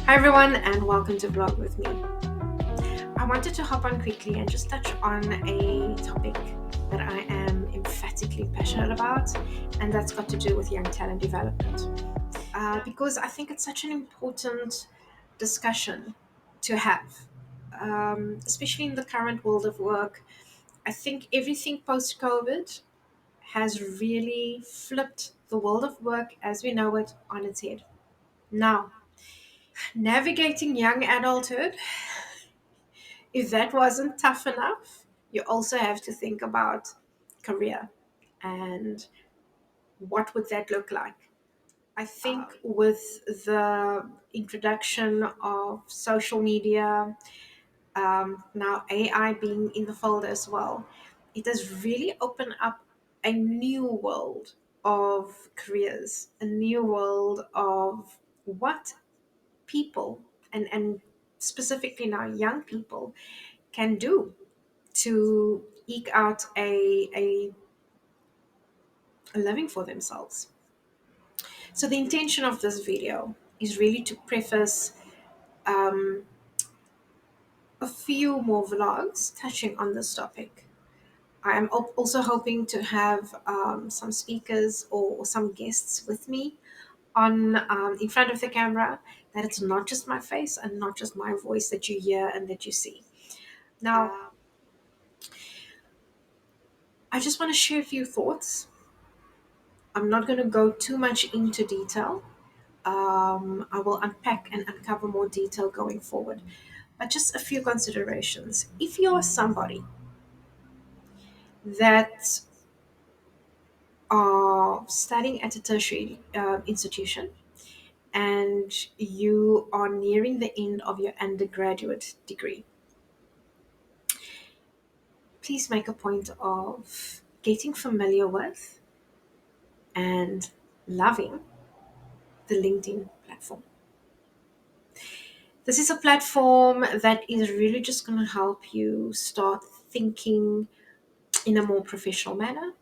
Hi everyone, and welcome to Vlog with me. I wanted to hop on quickly and just touch on a topic that I am emphatically passionate about, and that's got to do with young talent development. Because I think it's such an important discussion to have, especially in the current world of work. I think everything post COVID has really flipped the world of work as we know it on its head. Now, navigating young adulthood, if that wasn't tough enough, you also have to think about career and what would that look like. I think with the introduction of social media, now AI being in the fold as well, it has really opened up a new world of careers, a new world of what people and specifically now young people can do to eke out a living for themselves. So the intention of this video is really to preface um, a few more vlogs touching on this topic. I am also hoping to have some speakers or some guests with me on in front of the camera, that it's not just my face and not just my voice that you hear and that you see. Now, I just want to share a few thoughts. I'm not going to go too much into detail. I will unpack and uncover more detail going forward. But just a few considerations. If you are somebody that are studying at a tertiary institution and you are nearing the end of your undergraduate degree, please make a point of getting familiar with and loving the LinkedIn platform. This is a platform that is really just going to help you start thinking in a more professional manner,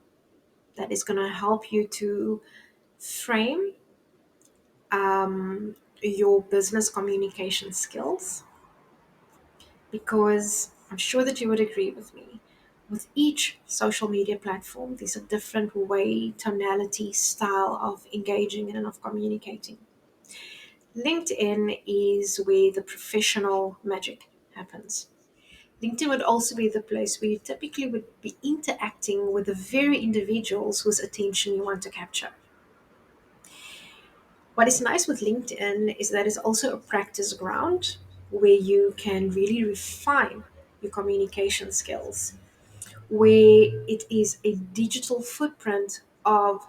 that is going to help you to frame your business communication skills. Because I'm sure that you would agree with me. With each social media platform, there's a different way, tonality, style of engaging and of communicating. LinkedIn is where the professional magic happens. LinkedIn would also be the place where you typically would be interacting with the very individuals whose attention you want to capture. What is nice with LinkedIn is that it's also a practice ground where you can really refine your communication skills, where it is a digital footprint of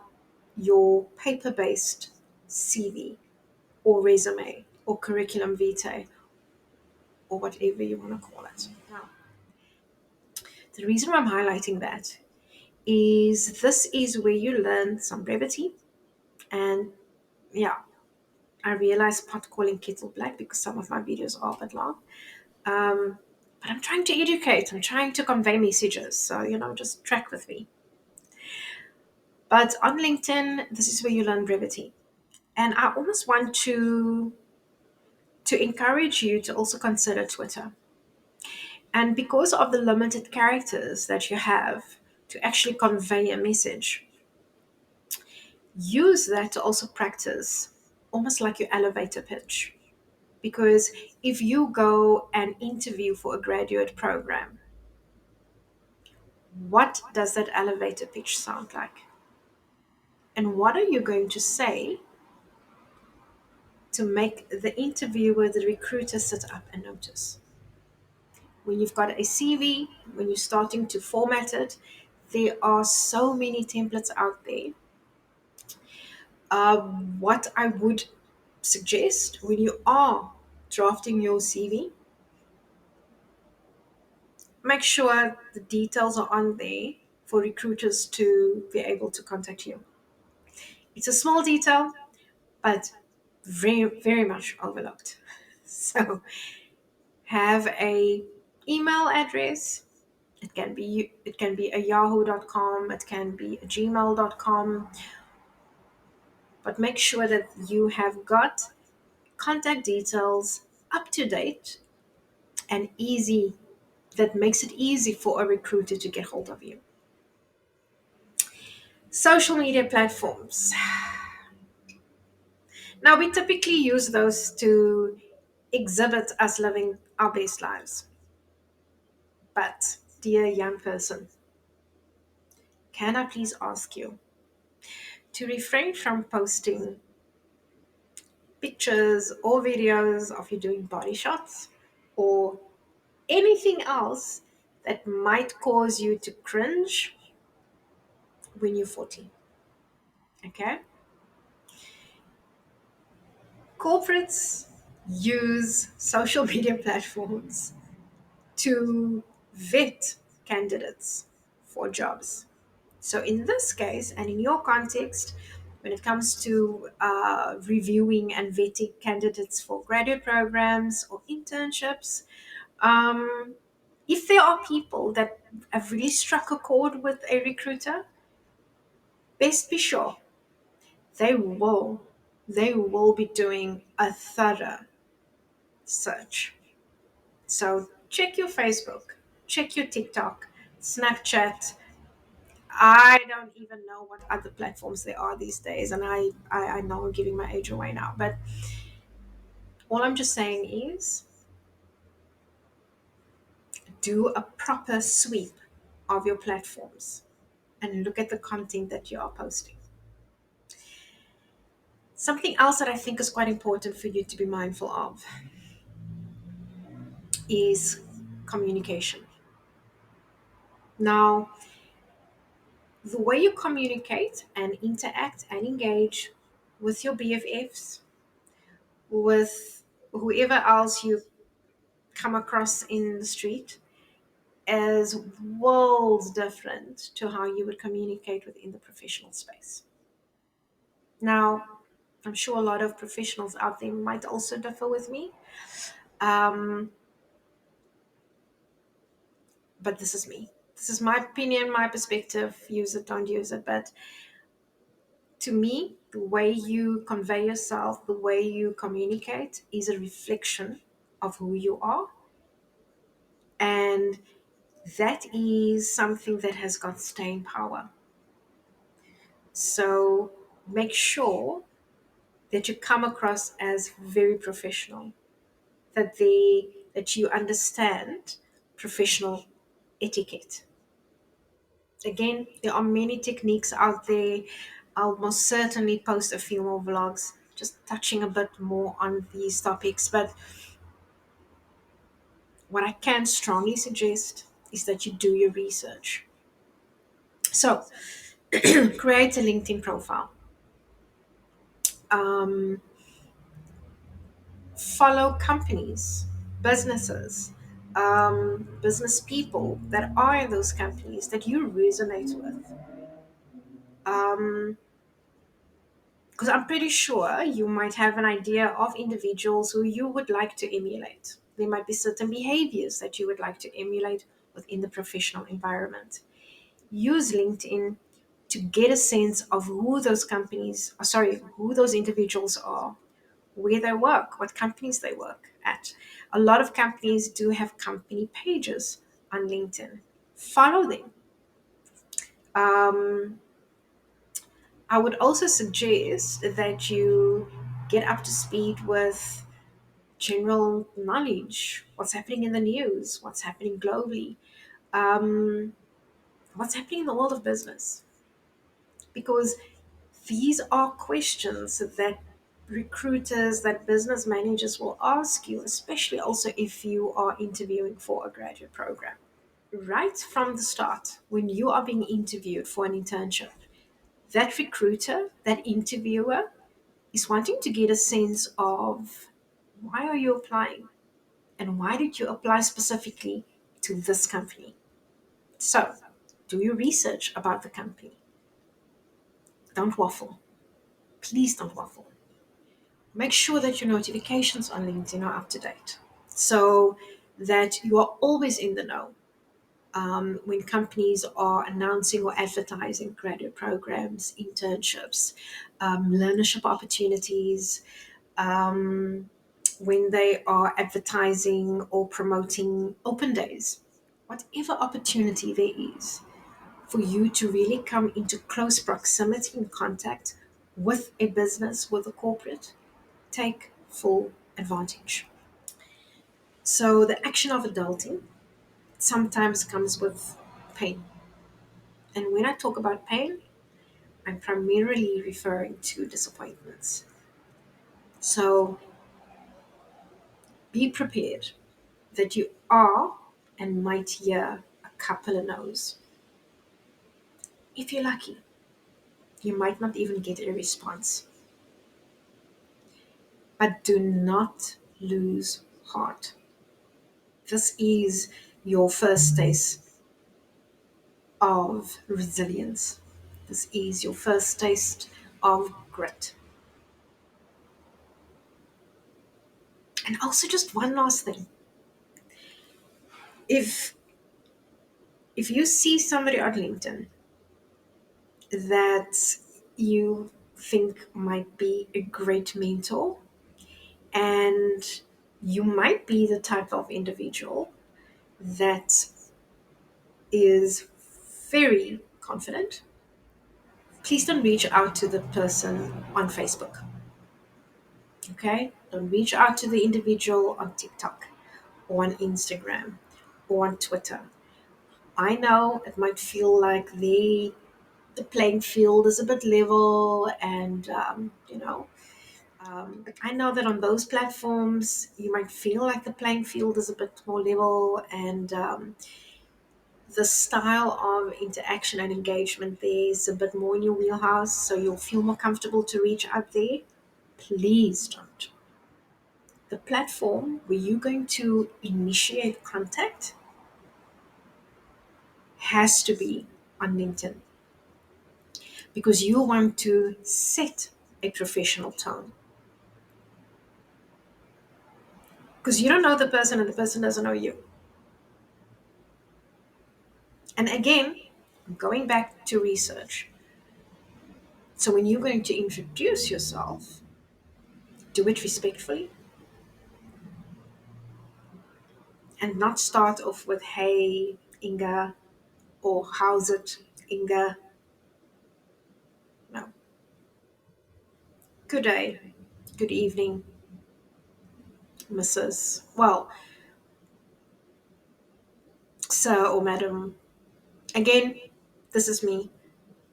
your paper based CV or resume or curriculum vitae or whatever you want to call it. Now, the reason why I'm highlighting that is this is where you learn some brevity. And yeah, I realize pot calling kettle black because some of my videos are a bit long. Um, but I'm trying to educate, I'm trying to convey messages. So, just track with me. But on LinkedIn, this is where you learn brevity. And I almost want to encourage you to also consider Twitter. And because of the limited characters that you have to actually convey a message, use that to also practice almost like your elevator pitch. Because if you go and interview for a graduate program, what does that elevator pitch sound like? And what are you going to say to make the interviewer, the recruiter, sit up and notice? When you've got a CV, when you're starting to format it, there are so many templates out there. What I would suggest when you are drafting your CV, make sure the details are on there for recruiters to be able to contact you. It's a small detail, but very, very much overlooked. So have a email address. It can be a yahoo.com, it can be a gmail.com, but make sure that you have got contact details up to date and easy, that makes it easy for a recruiter to get hold of you. Social media platforms. Now, we typically use those to exhibit us living our best lives. But, dear young person, can I please ask you to refrain from posting pictures or videos of you doing body shots or anything else that might cause you to cringe when you're 40? Okay? Corporates use social media platforms to vet candidates for jobs. So, in this case, and in your context, when it comes to reviewing and vetting candidates for graduate programs or internships, um, if there are people that have really struck a chord with a recruiter, best be sure they will they will be doing a thorough search. So check your Facebook, check your TikTok, Snapchat. I don't even know what other platforms there are these days, and I know I'm giving my age away now, but all I'm just saying is do a proper sweep of your platforms and look at the content that you are posting. Something else that I think is quite important for you to be mindful of is communication. Now, the way you communicate and interact and engage with your BFFs, with whoever else you come across in the street, is worlds different to how you would communicate within the professional space. Now, I'm sure a lot of professionals out there might also differ with me, um, but this is me. This is my opinion, my perspective. Use it, don't use it. But to me, the way you convey yourself, the way you communicate is a reflection of who you are. And that is something that has got staying power. So make sure that you come across as very professional, that you understand professional etiquette. Again, there are many techniques out there. I'll most certainly post a few more vlogs just touching a bit more on these topics. But what I can strongly suggest is that you do your research. So, create a LinkedIn profile. Um, Follow companies, businesses, business people that are in those companies that you resonate with. Um, because I'm pretty sure you might have an idea of individuals who you would like to emulate. There might be certain behaviors that you would like to emulate within the professional environment. Use LinkedIn to get a sense of who those who those individuals are, where they work, what companies they work at. A lot of companies do have company pages on LinkedIn. Follow them. Um, I would also suggest that you get up to speed with general knowledge, what's happening in the news, what's happening globally, um, what's happening in the world of business. Because these are questions that recruiters, that business managers will ask you, especially also if you are interviewing for a graduate program. Right from the start, when you are being interviewed for an internship, that recruiter, that interviewer, is wanting to get a sense of why are you applying and why did you apply specifically to this company. So, do your research about the company. Don't waffle. Please don't waffle. Make sure that your notifications on LinkedIn are up to date so that you are always in the know when companies are announcing or advertising graduate programs, internships, learnership opportunities. when they are advertising or promoting open days, whatever opportunity there is for you to really come into close proximity and contact with a business, with a corporate, take full advantage. So the action of adulting sometimes comes with pain. And when I talk about pain, I'm primarily referring to disappointments. So be prepared that you are and might hear a couple of no's. If you're lucky, you might not even get a response. But do not lose heart. This is your first taste of resilience. This is your first taste of grit. And also, just one last thing. If you see somebody on LinkedIn that you think might be a great mentor, and you might be the type of individual that is very confident, please don't reach out to the person on Facebook. Okay? Don't reach out to the individual on TikTok or on Instagram or on Twitter. I know it might feel like the playing field is a bit level, and I know that on those platforms you might feel like the playing field is a bit more level, and the style of interaction and engagement there is a bit more in your wheelhouse, so you'll feel more comfortable to reach out there. Please don't. The platform where you're going to initiate contact has to be on LinkedIn, because you want to set a professional tone. Because you don't know the person and the person doesn't know you. And again, going back to research. So when you're going to introduce yourself, do it respectfully and not start off with, hey, Inga, or how's it, Inga? No. Good day, good evening, Mrs. Well, sir or madam. Again, this is me.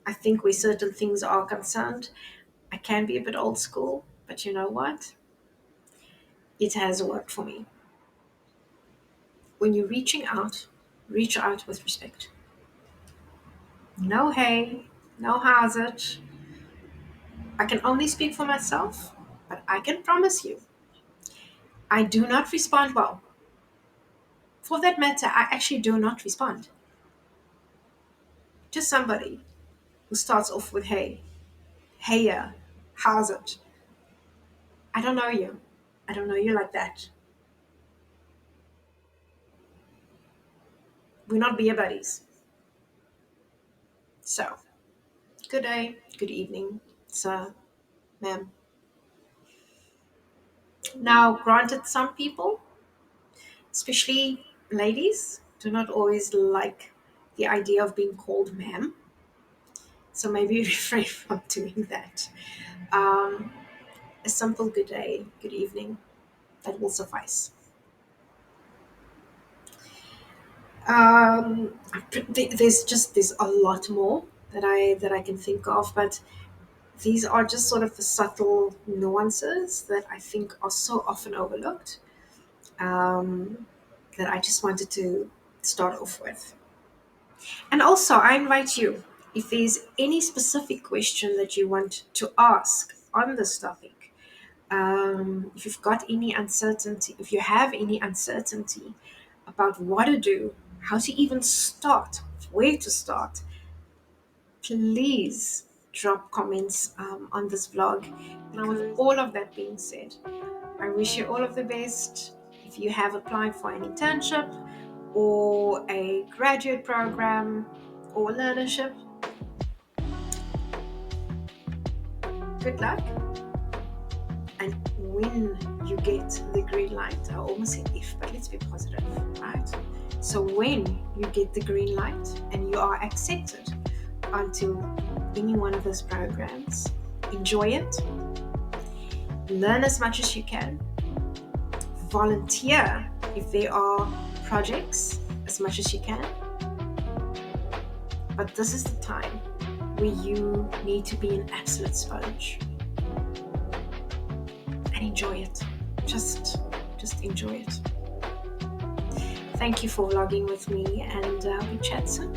I think where certain things are concerned, I can be a bit old school, but you know what? It has worked for me. When you're reaching out, reach out with respect. No, hey, no, how's it? I can only speak for myself, but I can promise you, I do not respond well. For that matter, I actually do not respond to somebody who starts off with, hey, heya, how's it? I don't know you. I don't know you like that. We're not beer buddies. So, good day, good evening, sir, ma'am. Now, granted, some people, especially ladies, do not always like the idea of being called ma'am. So maybe refrain from doing that. Um, a simple good day, good evening, that will suffice. Um, there's a lot more that I can think of, but these are just sort of the subtle nuances that I think are so often overlooked, um, that I just wanted to start off with. And also, I invite you, if there's any specific question that you want to ask on this topic, if you've got any uncertainty, if you have any uncertainty about what to do, how to even start, where to start, please drop comments on this vlog. Now, with all of that being said, I wish you all of the best. If you have applied for an internship or a graduate program or learnership, good luck and when you get the green light, I almost said if, but let's be positive, right? So when you get the green light and you are accepted onto any one of those programs, enjoy it, learn as much as you can, volunteer if there are projects as much as you can. But this is the time where you need to be an absolute sponge and enjoy it. Just enjoy it. Thank you for vlogging with me, and we chat soon.